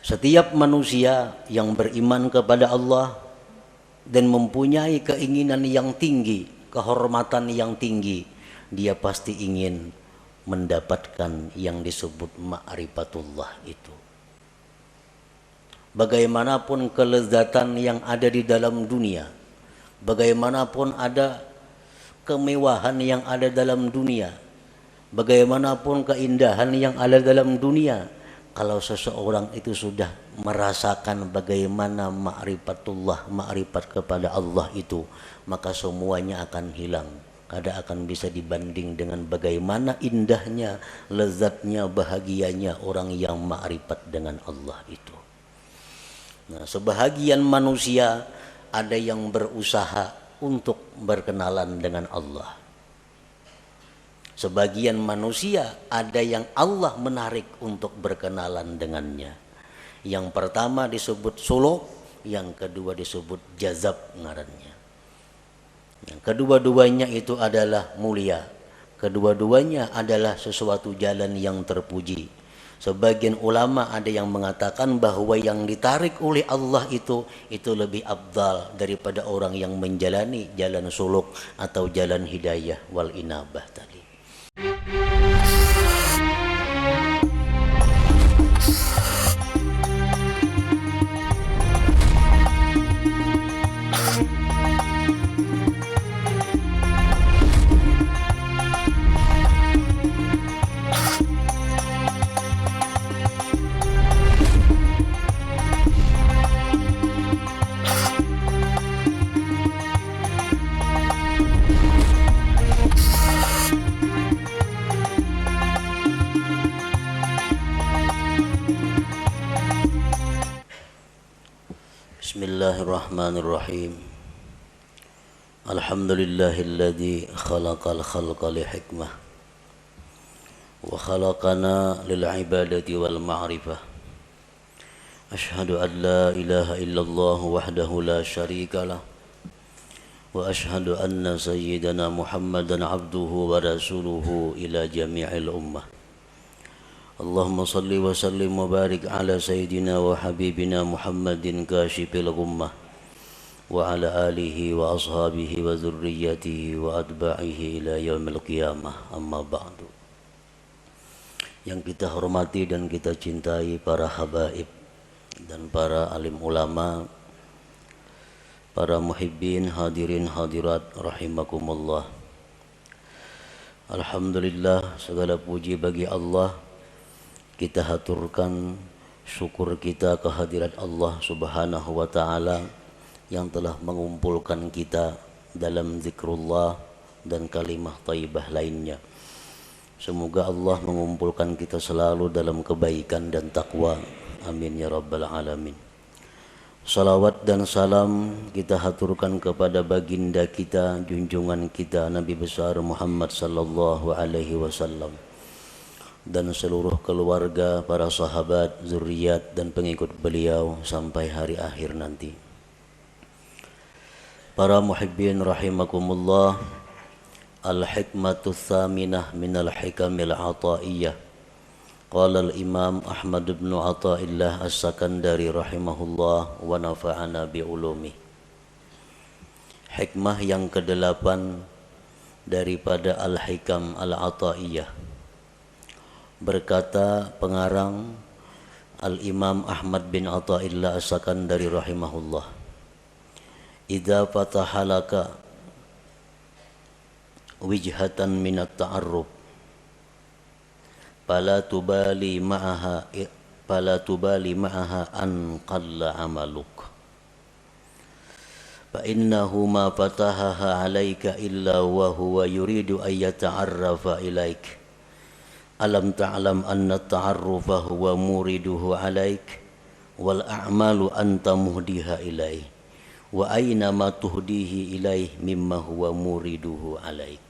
Setiap manusia yang beriman kepada Allah dan mempunyai keinginan yang tinggi, kehormatan yang tinggi, dia pasti ingin mendapatkan yang disebut ma'rifatullah itu. Bagaimanapun kelezatan yang ada di dalam dunia, bagaimanapun ada kemewahan yang ada dalam dunia, bagaimanapun keindahan yang ada dalam dunia, kalau seseorang itu sudah merasakan bagaimana ma'rifatullah, ma'rifat kepada Allah itu, maka semuanya akan hilang. Kada akan bisa dibanding dengan bagaimana indahnya, lezatnya, bahagianya orang yang ma'rifat dengan Allah itu. Nah, sebahagian manusia ada yang berusaha untuk berkenalan dengan Allah. Sebagian manusia ada yang Allah menarik untuk berkenalan dengannya. Yang pertama disebut suluk, yang kedua disebut jazab ngarannya. Yang kedua-duanya itu adalah mulia. Kedua-duanya adalah sesuatu jalan yang terpuji. Sebagian ulama ada yang mengatakan bahwa yang ditarik oleh Allah itu lebih afdal daripada orang yang menjalani jalan suluk atau jalan hidayah wal inabah tadi. Bismillahirrahmanirrahim. Alhamdulillahilladzi khalaqal khalqa li hikmah wa khalaqana lil ibadati wal ma'rifah. Ashhadu an la ilaha illallah wahdahu la syarika lah wa ashhadu anna sayyidana Muhammadan abduhu wa rasuluhu ila jami'il ummah. Allahumma salli wa sallim wa barik ala sayyidina wa habibina Muhammadin kashifil ghummah wa ala alihi wa ashabihi wa zurriyatihi wa atba'ihi ila yaumil qiyamah, amma ba'du. Yang kita hormati dan kita cintai para habaib dan para alim ulama, para muhibbin, hadirin hadirat rahimakumullah. Alhamdulillah, segala puji bagi Allah. Kita haturkan syukur kita kehadirat Allah Subhanahu wa ta'ala yang telah mengumpulkan kita dalam zikrullah dan kalimah thayyibah lainnya. Semoga Allah mengumpulkan kita selalu dalam kebaikan dan takwa. Amin ya rabbal alamin. Salawat dan salam kita haturkan kepada baginda kita, junjungan kita Nabi besar Muhammad sallallahu alaihi wasallam, dan seluruh keluarga, para sahabat, zuriat dan pengikut beliau sampai hari akhir nanti. Para muhibbin rahimakumullah, al-hikmatu tsaminah minal hikamil ataiyah. Qala al-imam Ahmad bin Athaillah as-Sakandari rahimahullah wa nafa'ana bi'ulumi. Hikmah yang kedelapan daripada al-hikam al-ataiyah. Berkata pengarang Al-Imam Ahmad bin Athaillah As-Sakandari rahimahullah, idza fatahalaka wijhatan minat ta'arruf fala tubali ma'aha an qalla amaluk fa innahu ma fatahaha alayka illa wa huwa yuridu an yata'arrafa ilaik. Alam ta'lam anna ta'arrufa huwa muriduhu alaik wal a'malu anta muhdiha ilaih wa aina ma tuhdihi ilaih mimma huwa muriduhu alaik.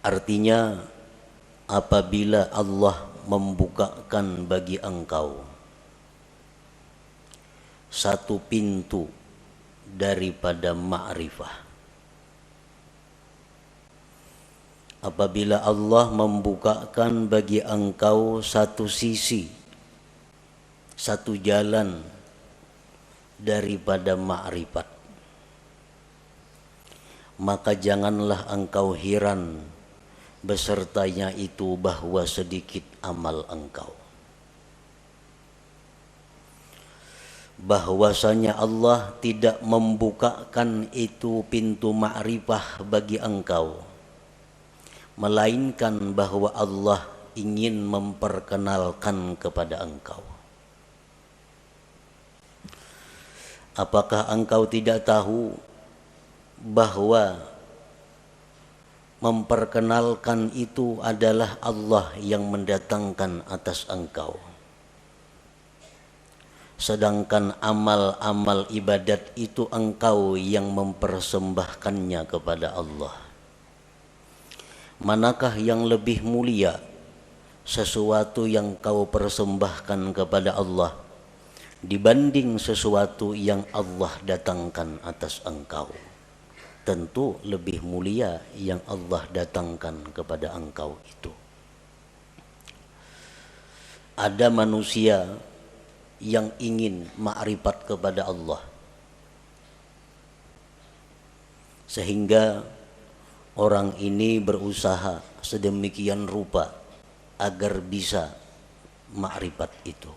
Artinya, apabila Allah membukakan bagi engkau satu pintu daripada ma'rifah, apabila Allah membukakan bagi engkau satu sisi satu jalan daripada ma'rifat, maka janganlah engkau heran besertanya itu bahwa sedikit amal engkau. Bahwasanya Allah tidak membukakan itu pintu ma'rifah bagi engkau, melainkan bahwa Allah ingin memperkenalkan kepada engkau. Apakah engkau tidak tahu bahwa memperkenalkan itu adalah Allah yang mendatangkan atas engkau? Sedangkan amal-amal ibadat itu engkau yang mempersembahkannya kepada Allah. Manakah yang lebih mulia, sesuatu yang kau persembahkan kepada Allah dibanding sesuatu yang Allah datangkan atas engkau? Tentu lebih mulia yang Allah datangkan kepada engkau itu. Ada manusia yang ingin ma'rifat kepada Allah, sehingga orang ini berusaha sedemikian rupa agar bisa ma'rifat itu.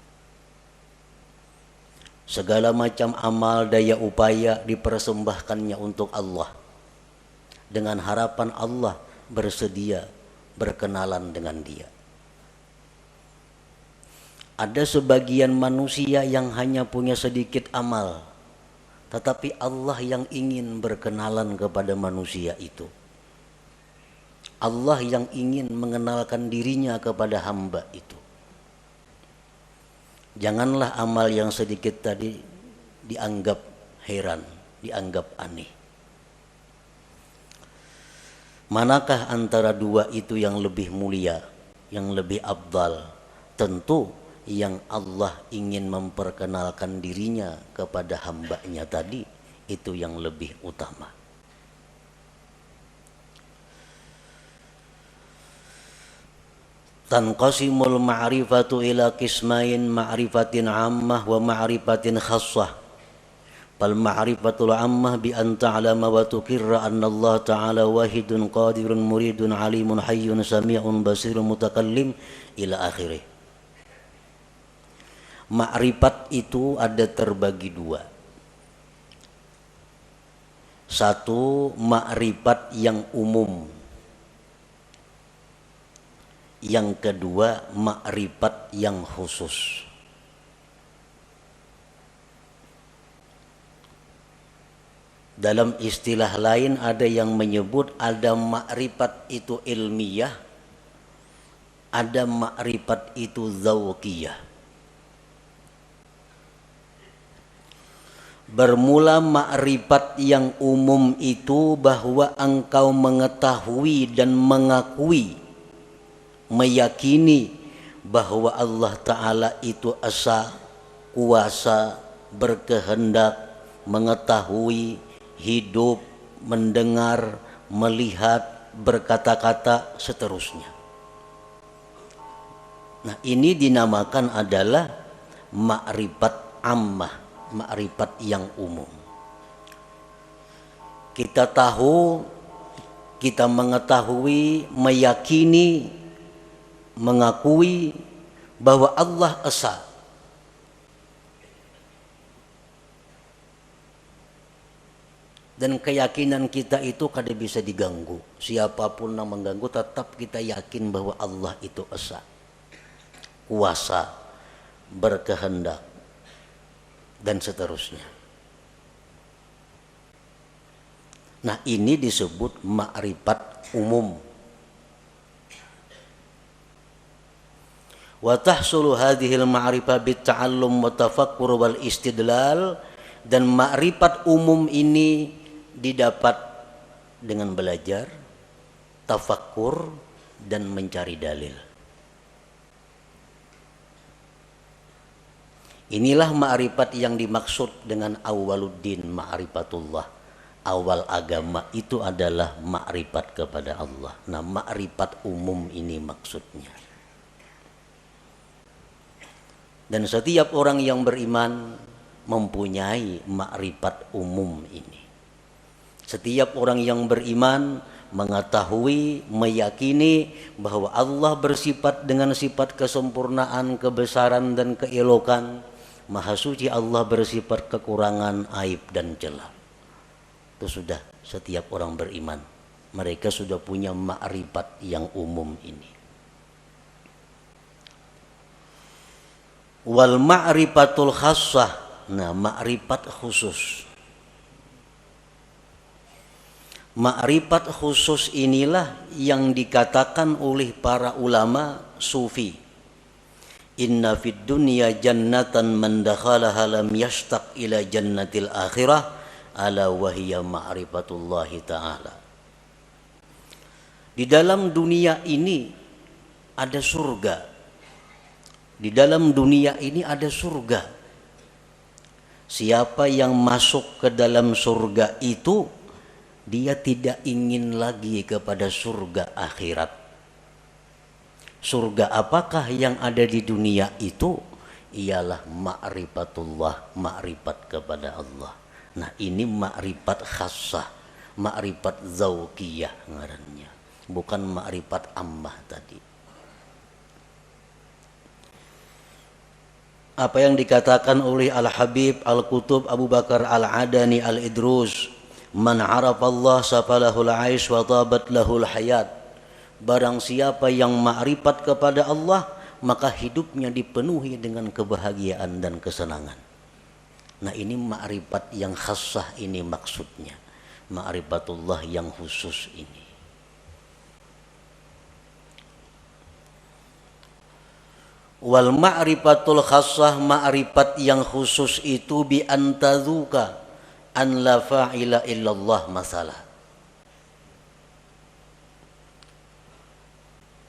Segala macam amal daya upaya dipersembahkannya untuk Allah, dengan harapan Allah bersedia berkenalan dengan dia. Ada sebagian manusia yang hanya punya sedikit amal, tetapi Allah yang ingin berkenalan kepada manusia itu. Allah yang ingin mengenalkan dirinya kepada hamba itu. Janganlah amal yang sedikit tadi dianggap heran, dianggap aneh. Manakah antara dua itu yang lebih mulia, yang lebih afdal? Tentu yang Allah ingin memperkenalkan dirinya kepada hambanya tadi, itu yang lebih utama. Tanqasimul ma'rifatu ila qismain, ma'rifatin ammah wa ma'rifatin khassah. Fal ma'rifatul ammah bi an ta'lama wa tuqirra anna Allah ta'ala wahidun qadirun muridun alimun hayyun sami'un basirun mutakallim ila akhirih. Ma'rifat itu ada terbagi dua. Satu, ma'rifat yang umum. Yang kedua, ma'rifat yang khusus. Dalam istilah lain ada yang menyebut ada ma'rifat itu ilmiah, ada ma'rifat itu dzauqiyah. Bermula ma'rifat yang umum itu bahwa engkau mengetahui dan mengakui, meyakini bahwa Allah Ta'ala itu esa, kuasa, berkehendak, mengetahui, hidup, mendengar, melihat, berkata-kata, seterusnya. Nah, ini dinamakan adalah ma'rifat ammah, ma'rifat yang umum. Kita tahu, kita mengetahui, meyakini, mengakui bahwa Allah esa. Dan keyakinan kita itu kada bisa diganggu. Siapapun yang mengganggu, tetap kita yakin bahwa Allah itu esa, kuasa, berkehendak, dan seterusnya. Nah, ini disebut ma'rifat umum. Wa tahsulu hadhil ma'rifah bitta'allum wa tafakkur wal istidlal, dan ma'rifat umum ini didapat dengan belajar, tafakkur, dan mencari dalil. Inilah ma'rifat yang dimaksud dengan awwaluddin, ma'rifatullah. Awal agama itu adalah ma'rifat kepada Allah. Nah, ma'rifat umum ini maksudnya. Dan setiap orang yang beriman mempunyai makrifat umum ini. Setiap orang yang beriman mengetahui, meyakini bahwa Allah bersifat dengan sifat kesempurnaan, kebesaran dan keelokan. Maha suci Allah bersifat kekurangan, aib dan celah. Itu sudah setiap orang beriman. Mereka sudah punya makrifat yang umum ini. Wal ma'rifatul khassah. Nah, makrifat khusus. Makrifat khusus inilah yang dikatakan oleh para ulama sufi. Inna fid dunya jannatan man dakhalaha lam yashtaq ila jannatil akhirah ala wahiyya ma'rifatullahi ta'ala. Di dalam dunia ini ada surga. Di dalam dunia ini ada surga. Siapa yang masuk ke dalam surga itu, dia tidak ingin lagi kepada surga akhirat. Surga apakah yang ada di dunia itu? Ialah ma'rifatullah, makrifat kepada Allah. Nah, ini makrifat khassah, makrifat zauqiyah ngarannya, bukan makrifat ammah tadi. Apa yang dikatakan oleh Al-Habib Al-Qutub Abu Bakar Al-Adani Al-Idrus, man arafa Allah safalahul aish wa tabat lahul hayat. Barang siapa yang makrifat kepada Allah, maka hidupnya dipenuhi dengan kebahagiaan dan kesenangan. Nah, ini makrifat yang khassah ini maksudnya, makrifatullah yang khusus ini. Wal ma'rifatul khassah, ma'rifat yang khusus itu bi antazuka an la fa'ila illallah masalah.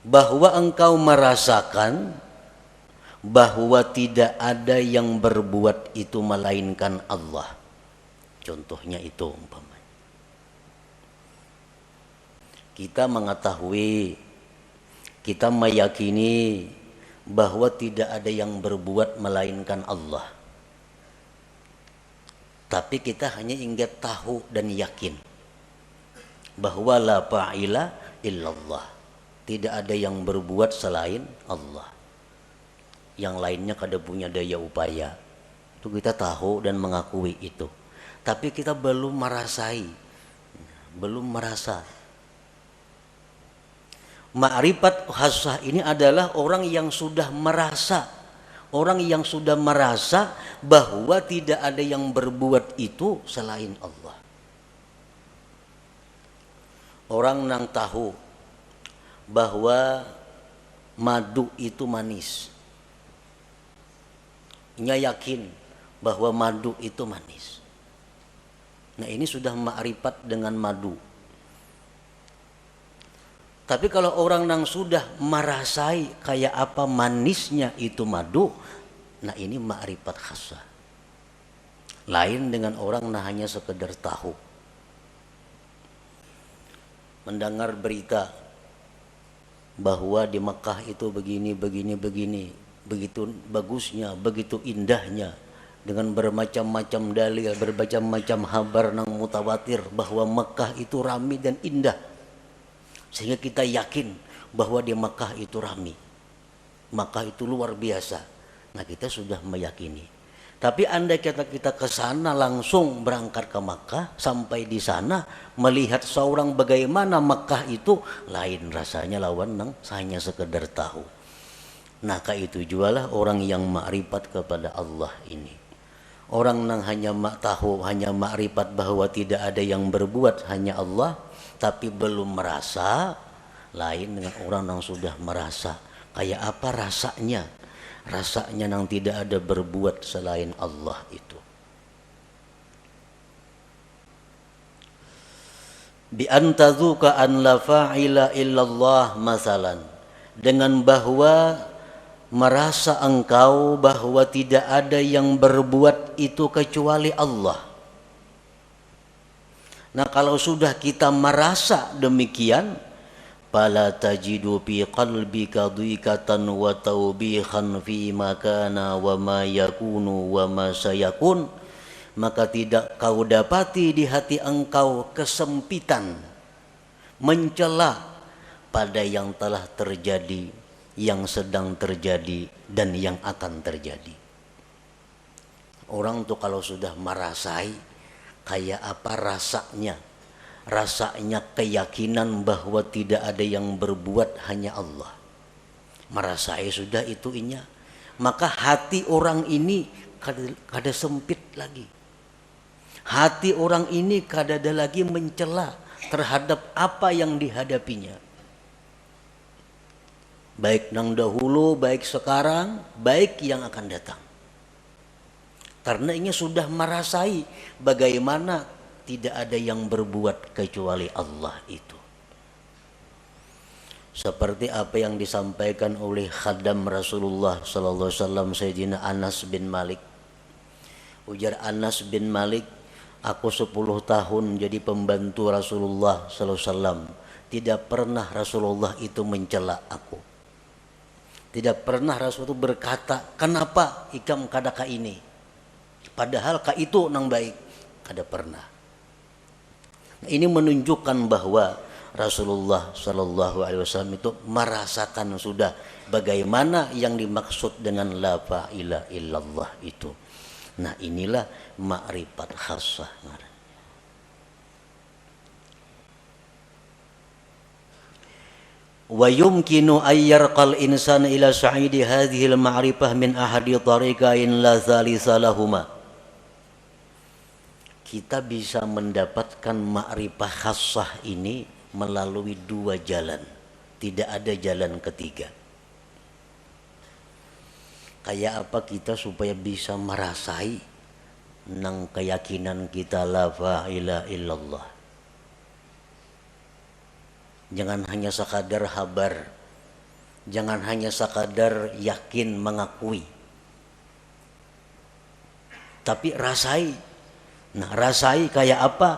Bahwa engkau merasakan bahwa tidak ada yang berbuat itu melainkan Allah. Contohnya itu umpamanya. Kita mengetahui, kita meyakini bahwa tidak ada yang berbuat melainkan Allah. Tapi kita hanya ingin tahu dan yakin bahwa la fa'ila illallah. Tidak ada yang berbuat selain Allah. Yang lainnya kada punya daya upaya. Itu kita tahu dan mengakui itu. Tapi kita belum merasai, belum merasa. Ma'rifat khassah ini adalah orang yang sudah merasa. Orang yang sudah merasa bahwa tidak ada yang berbuat itu selain Allah. Orang yang tahu bahwa madu itu manis. Nya yakin bahwa madu itu manis. Nah, ini sudah ma'rifat dengan madu. Tapi kalau orang yang sudah merasai kayak apa manisnya itu madu, nah ini ma'rifat khassah. Lain dengan orang yang hanya sekedar tahu. Mendengar berita bahwa di Mekah itu begini, begitu bagusnya, begitu indahnya, dengan bermacam-macam dalil, bermacam-macam kabar yang mutawatir bahwa Mekah itu ramai dan indah. Sehingga kita yakin bahwa di Makkah itu ramai, Makkah itu luar biasa. Nah, kita sudah meyakini. Tapi andai kata kita ke sana langsung berangkat ke Makkah, sampai di sana melihat seorang bagaimana Makkah itu, lain rasanya lawan nang hanya sekedar tahu. Nah, itu jualah orang yang makrifat kepada Allah ini. Orang yang hanya tahu, hanya makrifat bahwa tidak ada yang berbuat hanya Allah, tapi belum merasa, lain dengan orang yang sudah merasa. Kayak apa rasanya? Rasanya yang tidak ada berbuat selain Allah itu. Bi antazuka an la fa'ila illallah masalan. Dengan bahwa merasa engkau bahwa tidak ada yang berbuat itu kecuali Allah. Nah, kalau sudah kita merasa demikian, fala tajidu fi qalbika dhiqatan wa tawbihan fi ma kana wa ma yakunu wa ma sayakun, maka tidak kau dapati di hati engkau kesempitan, mencela pada yang telah terjadi, yang sedang terjadi, dan yang akan terjadi. Orang tuh kalau sudah merasai kayak apa rasanya? Rasanya keyakinan bahwa tidak ada yang berbuat hanya Allah. Merasai sudah itunya, maka hati orang ini kada sempit lagi. Hati orang ini kada ada lagi mencela terhadap apa yang dihadapinya. Baik nang dahulu, baik sekarang, baik yang akan datang. Karena ini sudah merasai bagaimana tidak ada yang berbuat kecuali Allah itu. Seperti apa yang disampaikan oleh khadam Rasulullah sallallahu alaihi wasallam Sayyidina Anas bin Malik. Ujar Anas bin Malik, aku 10 tahun jadi pembantu Rasulullah sallallahu alaihi wasallam. Tidak pernah Rasulullah itu mencela aku. Tidak pernah Rasul itu berkata, kenapa ikam kadaka ini? Padahal ka itu nang baik. Kada pernah. Ini menunjukkan bahwa Rasulullah Shallallahu Alaihi Wasallam itu merasakan sudah bagaimana yang dimaksud dengan la ilaha illallah itu. Nah inilah ma'rifat khassah. Wa yumkinu ayyarqal insana ila sa'idi hadhihi al-ma'rifah min ahadi tariqain la thalitha lahuma. Kita bisa mendapatkan ma'rifah khassah ini melalui 2 jalan. Tidak ada jalan ketiga. Kayak apa kita supaya bisa merasai nang keyakinan kita la ilaha illallah. Jangan hanya sekadar habar. Jangan hanya sekadar yakin mengakui. Tapi rasai. Nah rasai kayak apa?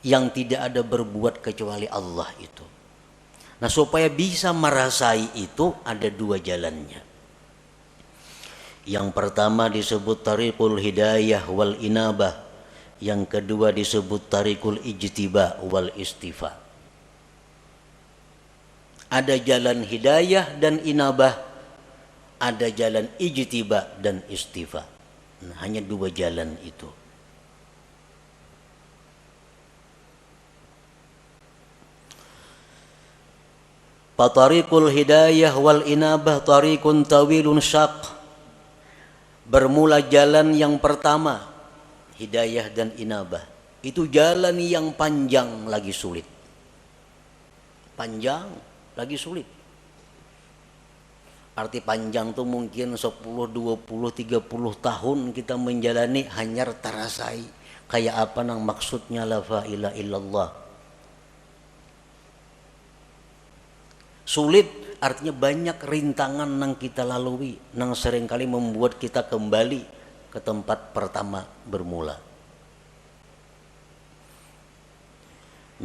Yang tidak ada berbuat kecuali Allah itu. Nah supaya bisa merasai itu ada 2 jalannya. Yang pertama disebut tariqul hidayah wal inabah. Yang kedua disebut tariqul ijtiba wal istifa. Ada jalan hidayah dan inabah. Ada jalan ijtiba dan istifa. Nah, hanya 2 jalan itu. Fatariqul hidayah wal inabah tariqun tawilun syaq. Bermula jalan yang pertama, hidayah dan inabah. Itu jalan yang panjang lagi sulit. Panjang lagi sulit. Arti panjang tuh mungkin 10, 20, 30 tahun kita menjalani hanya terasai kayak apa nang maksudnya la ilaha illallah. Sulit artinya banyak rintangan nang kita lalui, nang seringkali membuat kita kembali ke tempat pertama bermula.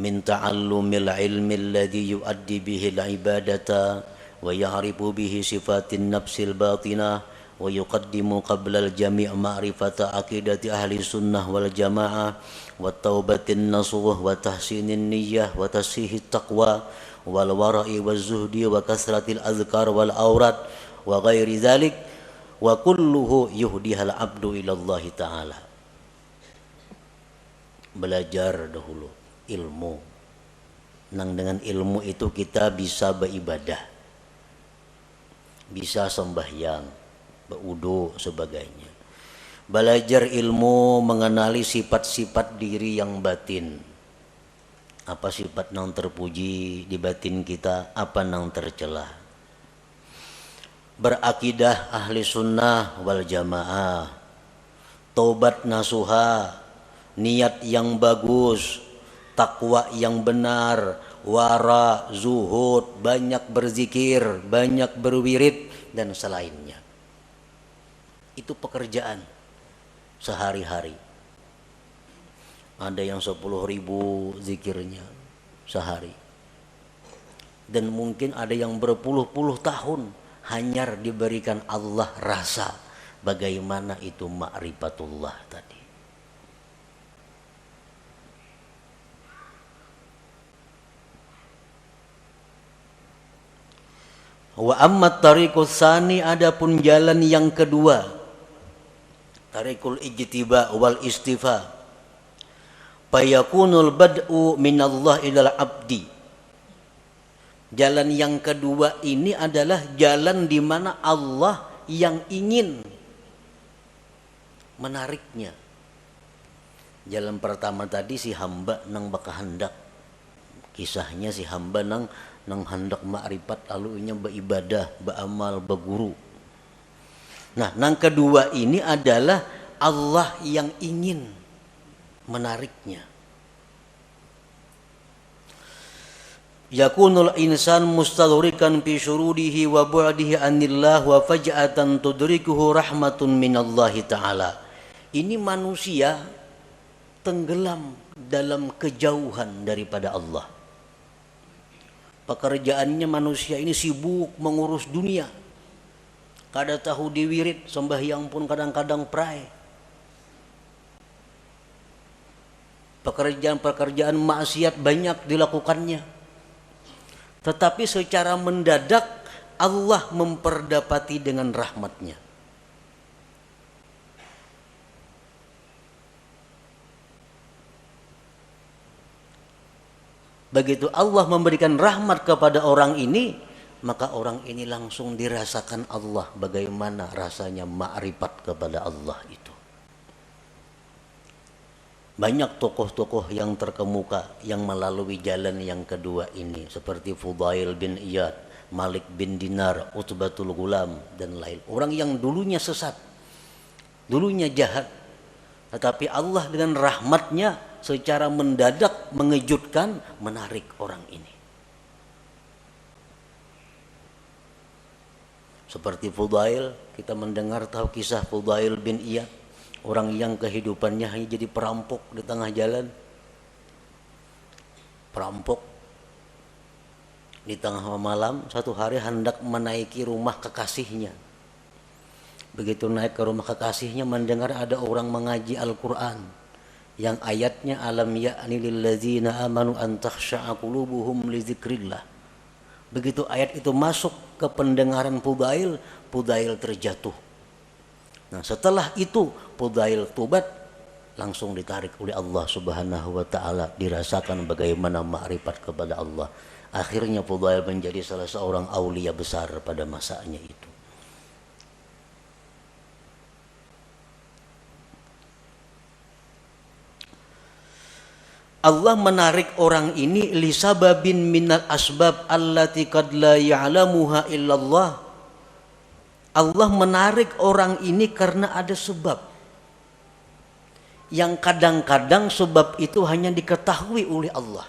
Min ta'allumil ilmi alladhi yuaddi bihi al-ibadata wa ya'rifu bihi sifatin nafsil batinah wa yuqaddimu qabla al-jami' ma'rifata aqidati ahli sunnah wal jamaah wa taubatin nasuh wa tahsinin niyyah wa tasihit taqwa wal wara'i waz zuhdi wa kasratil azkar wal aurat wa ghairi dzalik wa kulluhu yuhdihal abdu ila Allah taala. Belajar dahulu ilmu. Nang dengan ilmu itu kita bisa beribadah, bisa sembahyang, berwudu sebagainya. Belajar ilmu mengenali sifat-sifat diri yang batin. Apa sifat nang terpuji di batin kita, apa nang tercela. Berakidah ahli sunnah wal jamaah. Taubat nasuha, niat yang bagus, takwa yang benar, wara, zuhud, banyak berzikir, banyak berwirid dan selainnya. Itu pekerjaan sehari-hari. Ada yang 10.000 zikirnya, sehari. Dan mungkin ada yang berpuluh-puluh tahun hanya diberikan Allah rasa bagaimana itu ma'rifatullah tadi. Wa ammat tariqus tsani, adapun jalan yang kedua, tariqul ijtiba wal istifa, fayakunul bad'u minallah ilal abdi. Jalan yang kedua ini adalah jalan di mana Allah yang ingin menariknya. Jalan pertama tadi si hamba nang baka hendak, kisahnya si hamba nang hendak ma'rifat lalu inya beribadah, beramal, berguru. Nah, nang kedua ini adalah Allah yang ingin menariknya. Yakunul insan mustadhrikan fi syurudihi wa bu'dihi anillah wa faj'atan tudrikuhu rahmatun minallahi ta'ala. Ini manusia tenggelam dalam kejauhan daripada Allah. Pekerjaannya manusia ini sibuk mengurus dunia. Kada tahu diwirid, sembahyang pun kadang-kadang pray. Pekerjaan-pekerjaan maksiat banyak dilakukannya. Tetapi secara mendadak Allah memperdapati dengan rahmatnya. Begitu Allah memberikan rahmat kepada orang ini, maka orang ini langsung dirasakan Allah bagaimana rasanya ma'rifat kepada Allah itu. Banyak tokoh-tokoh yang terkemuka yang melalui jalan yang kedua ini, seperti Fudail bin Iyad, Malik bin Dinar, Utbatul Ghulam dan lain. Orang yang dulunya sesat, dulunya jahat, tetapi Allah dengan rahmatnya secara mendadak mengejutkan, menarik orang ini. Seperti Fudail, kita mendengar tahu kisah Fudail bin Iyad, orang yang kehidupannya hanya jadi perampok di tengah jalan. Perampok di tengah malam satu hari hendak menaiki rumah kekasihnya. Begitu naik ke rumah kekasihnya, mendengar ada orang mengaji Al-Quran yang ayatnya alam ya'ni lilladzina amanu an takhsha'a qulubuhum li dzikrillah. Begitu ayat itu masuk ke pendengaran Fudail, Fudail terjatuh. Nah, setelah itu Fudail tobat, langsung ditarik oleh Allah Subhanahu wa taala, dirasakan bagaimana ma'rifat kepada Allah. Akhirnya Fudail menjadi salah seorang aulia besar pada masanya itu. Allah menarik orang ini lisababin minal asbab allati qad la ya'lamuha illallah. Allah menarik orang ini karena ada sebab yang kadang-kadang sebab itu hanya diketahui oleh Allah.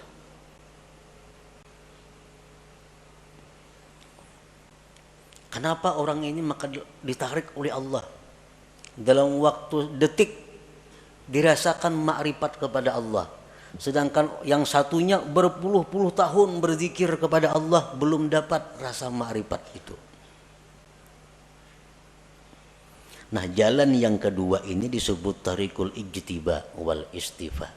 Kenapa orang ini maka ditarik oleh Allah? Dalam waktu detik dirasakan makrifat kepada Allah. Sedangkan yang satunya berpuluh-puluh tahun berzikir kepada Allah belum dapat rasa makrifat itu. Nah, jalan yang kedua ini disebut tariqul ijtiba wal istifa.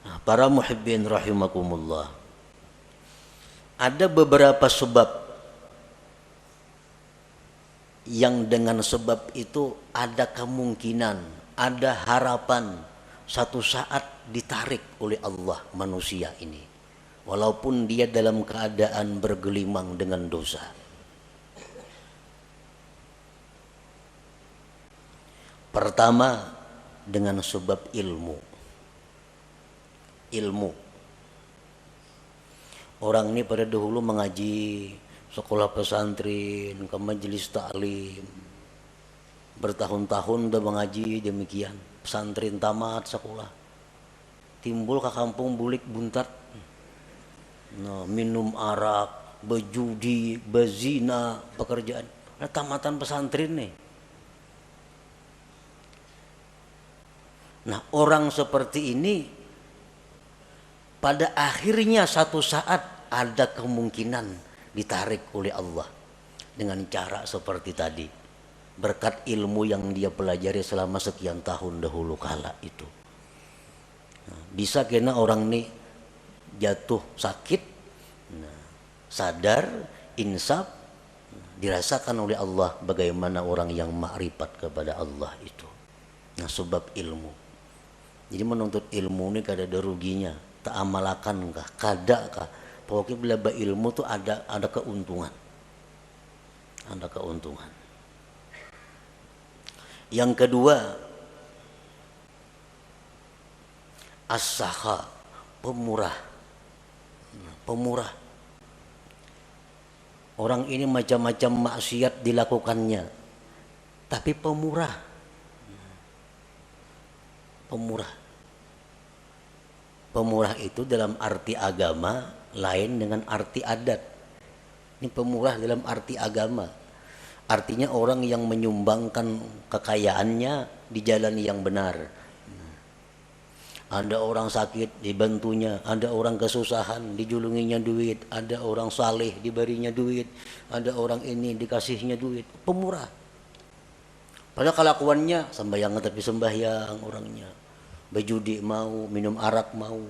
Nah, para muhibbin rahimakumullah, ada beberapa sebab yang dengan sebab itu ada kemungkinan, ada harapan satu saat ditarik oleh Allah manusia ini, walaupun dia dalam keadaan bergelimang dengan dosa. Pertama, dengan sebab ilmu. Orang ini pada dahulu mengaji sekolah pesantren, ke majelis taklim, bertahun-tahun udah mengaji demikian, pesantren tamat sekolah, timbul ke kampung bulik buntat, nah, minum arak, berjudi, berzina, pekerjaan. Nah, tamatan pesantren nih. Nah, orang seperti ini pada akhirnya satu saat ada kemungkinan ditarik oleh Allah dengan cara seperti tadi, berkat ilmu yang dia pelajari selama sekian tahun dahulu kala itu. Bisa kena orang ini jatuh sakit, sadar, insaf, dirasakan oleh Allah bagaimana orang yang makrifat kepada Allah itu. Nah, sebab ilmu. Jadi menuntut ilmu ini kada ada ruginya, tak amalakan kah, kada kah. Pokoknya bila ilmu tuh ada keuntungan. Ada keuntungan. Yang kedua, as-sakha, pemurah. Pemurah. Orang ini macam-macam maksiat dilakukannya, tapi pemurah. Pemurah. Pemurah itu dalam arti agama lain dengan arti adat. Ini pemurah dalam arti agama. Artinya orang yang menyumbangkan kekayaannya di jalan yang benar. Ada orang sakit dibantunya, ada orang kesusahan dijulunginya duit, ada orang saleh diberinya duit, ada orang ini dikasihnya duit. Pemurah. Padahal kelakuannya sembahyang tapi sembahyang orangnya, berjudi mau, minum arak mau.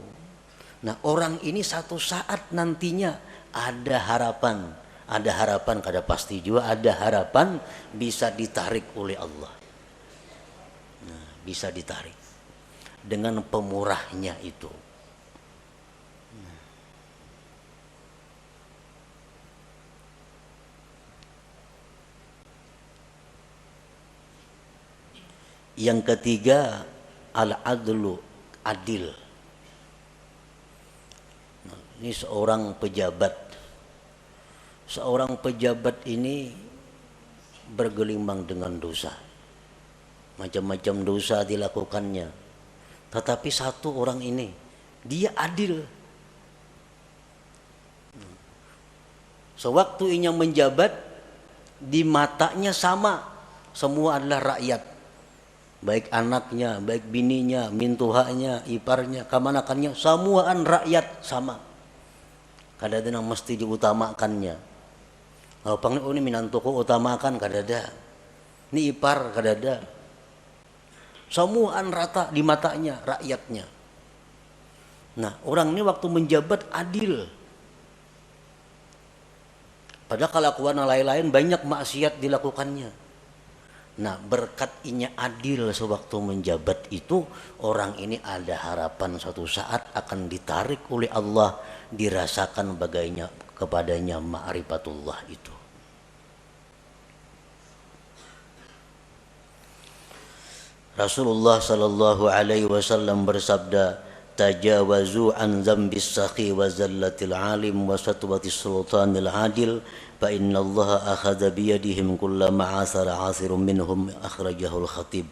Nah, orang ini satu saat nantinya ada harapan kada pasti juga, ada harapan bisa ditarik oleh Allah. Nah, bisa ditarik dengan pemurahnya itu. Yang ketiga, al-adlu, adil. Nah, ini seorang pejabat. Seorang pejabat ini bergelimang dengan dosa. Macam-macam dosa dilakukannya. Tetapi satu orang ini, dia adil. Sewaktu ia menjabat, di matanya sama, semua adalah rakyat. Baik anaknya, baik bininya, mintuhanya, iparnya, kamanakannya, semuaan rakyat sama. Kadang-kadang mesti diutamakannya. Kalau panggil ini minantuku utamakan, kadang-kadang. Ini ipar, kadang-kadang. Semuaan rata di matanya rakyatnya. Nah, orang ini waktu menjabat adil. Padahal kelakuan lain-lain banyak maksiat dilakukannya. Nah, berkat inya adil sewaktu menjabat itu, orang ini ada harapan suatu saat akan ditarik oleh Allah, dirasakan bagainya kepadanya ma'rifatullah itu. Rasulullah sallallahu alaihi wasallam bersabda, tajawazu an dzambis sakhi wa zallatil alim wa satwatis sultanil adil fa innallaha akhadha bi yadihim kullama asara asirun minhum, akhrajahul khatib.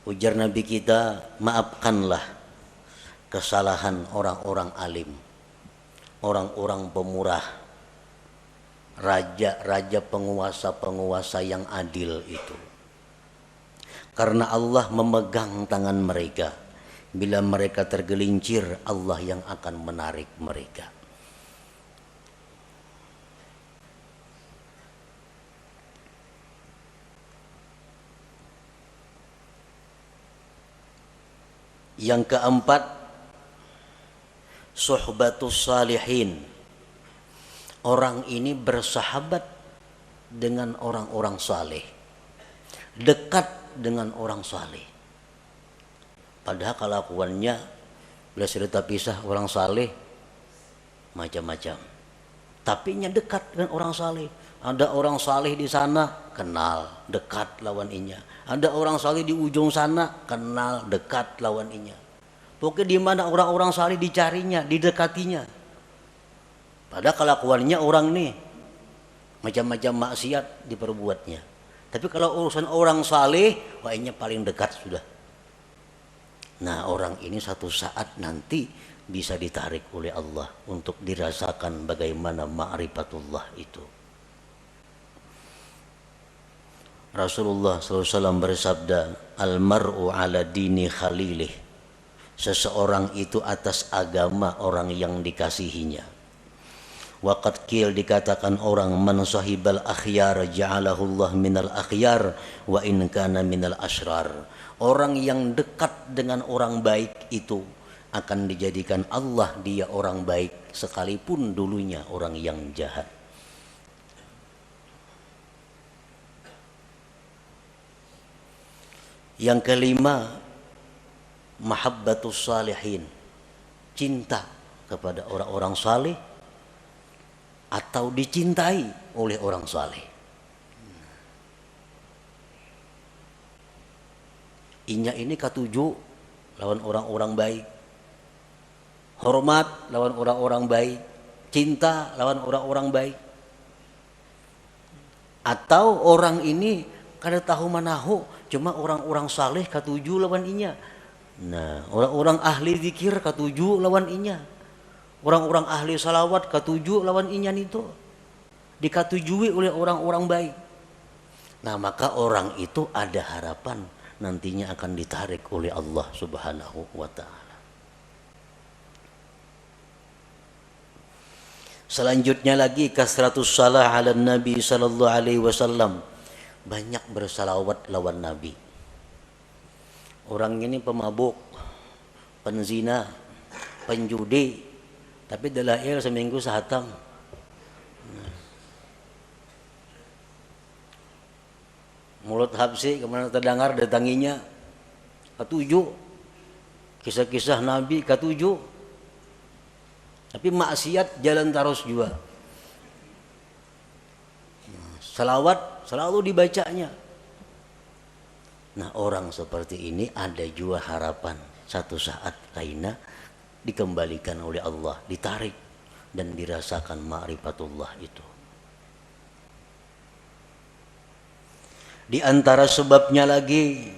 Ujar Nabi kita, maafkanlah kesalahan orang-orang alim, orang-orang pemurah, raja-raja, penguasa-penguasa yang adil itu. Karena Allah memegang tangan mereka. Bila mereka tergelincir, Allah yang akan menarik mereka. Yang keempat, suhbatus salihin. Orang ini bersahabat dengan orang-orang saleh, dekat dengan orang saleh. Padahal kelakuannya bila cerita pisah orang saleh macam-macam, tapi nya dekat dengan orang saleh. Ada orang saleh di sana, kenal, dekat lawan inya. Ada orang saleh di ujung sana, kenal, dekat lawan inya. Pokoknya di mana orang-orang saleh dicarinya, didekatinya. Padahal kelakuannya orang nih macam-macam maksiat diperbuatnya. Tapi kalau urusan orang saleh, wahnya paling dekat sudah. Nah, orang ini satu saat nanti bisa ditarik oleh Allah untuk dirasakan bagaimana ma'rifatullah itu. Rasulullah SAW bersabda, al-mar'u ala dini khalilih. seseorang itu atas agama orang yang dikasihinya. Waqad qil, dikatakan orang, man sahibal akhyar ja'alahullah minal akhyar wa in kana minal asyrar. Orang yang dekat dengan orang baik itu akan dijadikan Allah dia orang baik sekalipun dulunya orang yang jahat. Yang kelima, mahabbatus salihin, cinta kepada orang-orang saleh atau dicintai oleh orang saleh. Inya ini katuju lawan orang-orang baik, hormat lawan orang-orang baik, cinta lawan orang-orang baik. Atau orang ini kada tahu manahu, cuma orang-orang saleh katuju lawan inya. Nah, orang-orang ahli zikir katuju lawan inya. Orang-orang ahli salawat katuju lawan inya itu. Dikatujui oleh orang-orang baik. Nah, maka orang itu ada harapan nantinya akan ditarik oleh Allah Subhanahu wa ta'ala. Selanjutnya lagi, kasratus salah ala Nabi sallallahu alaihi wasallam. Banyak bersalawat lawan Nabi. Orang ini pemabuk, penzina, penjudi, tapi dalail seminggu sehatam. Mulut habsi kemana terdengar datanginya, ketujuh kisah-kisah Nabi ketujuh, tapi maksiat jalan terus juga. Salawat selalu dibacanya. Nah, orang seperti ini ada juga harapan satu saat kaina dikembalikan oleh Allah, ditarik dan dirasakan ma'rifatullah itu. Di antara sebabnya lagi,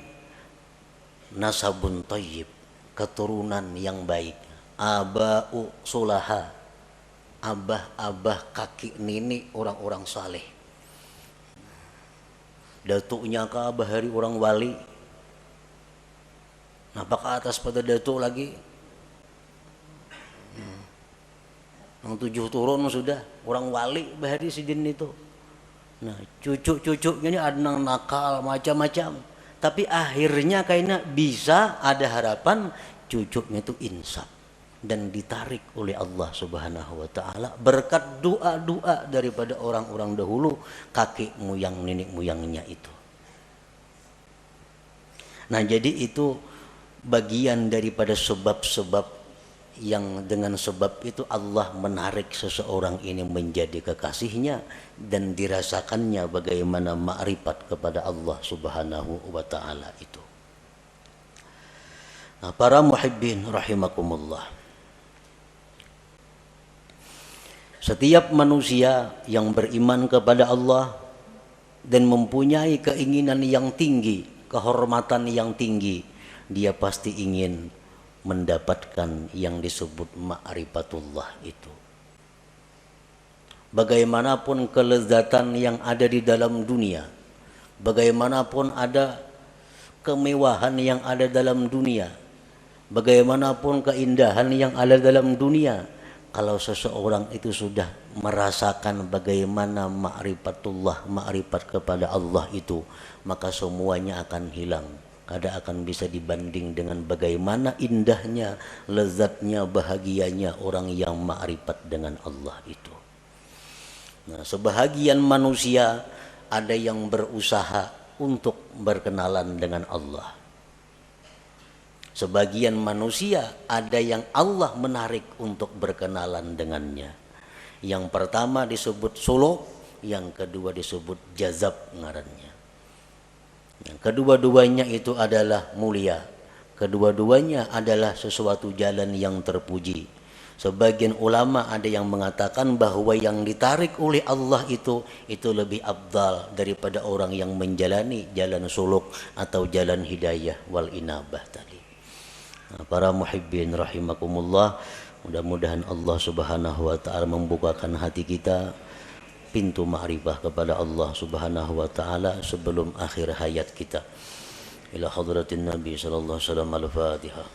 nasabun thayyib, keturunan yang baik. Aba'u sulaha, abah-abah kakek nenek orang-orang saleh. Datuknya ke abah hari orang wali. Napa ke atas pada datuk lagi? Yang 7 turun sudah orang wali bahari sidin itu. Nah, cucu-cucunya ini ada yang nakal macam-macam. Tapi akhirnya kayaknya bisa ada harapan cucunya itu insaf dan ditarik oleh Allah Subhanahu wa ta'ala berkat doa-doa daripada orang-orang dahulu, kakek moyang nenek moyangnya itu. Nah, jadi itu bagian daripada sebab-sebab yang dengan sebab itu Allah menarik seseorang ini menjadi kekasihnya dan dirasakannya bagaimana ma'rifat kepada Allah Subhanahu wa ta'ala itu. Nah, para muhibbin rahimakumullah, setiap manusia yang beriman kepada Allah dan mempunyai keinginan yang tinggi, kehormatan yang tinggi, dia pasti ingin mendapatkan yang disebut ma'rifatullah itu. Bagaimanapun kelezatan yang ada di dalam dunia, bagaimanapun ada kemewahan yang ada dalam dunia, bagaimanapun keindahan yang ada dalam dunia, kalau seseorang itu sudah merasakan bagaimana ma'rifatullah, ma'rifat kepada Allah itu, maka semuanya akan hilang. Kada akan bisa dibanding dengan bagaimana indahnya, lezatnya, bahagianya orang yang ma'rifat dengan Allah itu. Nah, sebahagian manusia ada yang berusaha untuk berkenalan dengan Allah. Sebagian manusia ada yang Allah menarik untuk berkenalan dengannya. Yang pertama disebut suluk, yang kedua disebut jazab ngarannya. Yang kedua-duanya itu adalah mulia. Kedua-duanya adalah sesuatu jalan yang terpuji. Sebagian ulama ada yang mengatakan bahwa yang ditarik oleh Allah itu lebih afdal daripada orang yang menjalani jalan suluk atau jalan hidayah wal inabah tadi. Nah, para muhibbin rahimakumullah, mudah-mudahan Allah Subhanahu wa ta'ala membukakan hati kita pintu ma'rifah kepada Allah Subhanahu wa ta'ala sebelum akhir hayat kita. Ila hadratin Nabi sallallahu alaihi wasallam, al-Fatihah.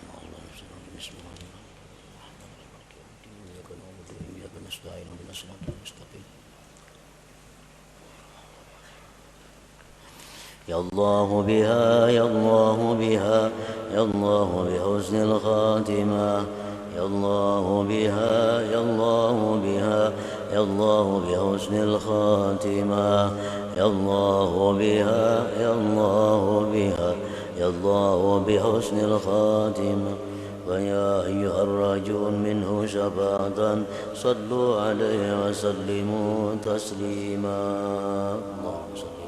يا الله بها يا الله بها يا الله بحسن الخاتمة يا الله بها يا الله بها يا الله بحسن الخاتمة يا الله بها يا الله بها يا الله بحسن الخاتمة ويا أيها الراجون منه شفاعة صلوا عليه وسلموا تسليما اللهم صل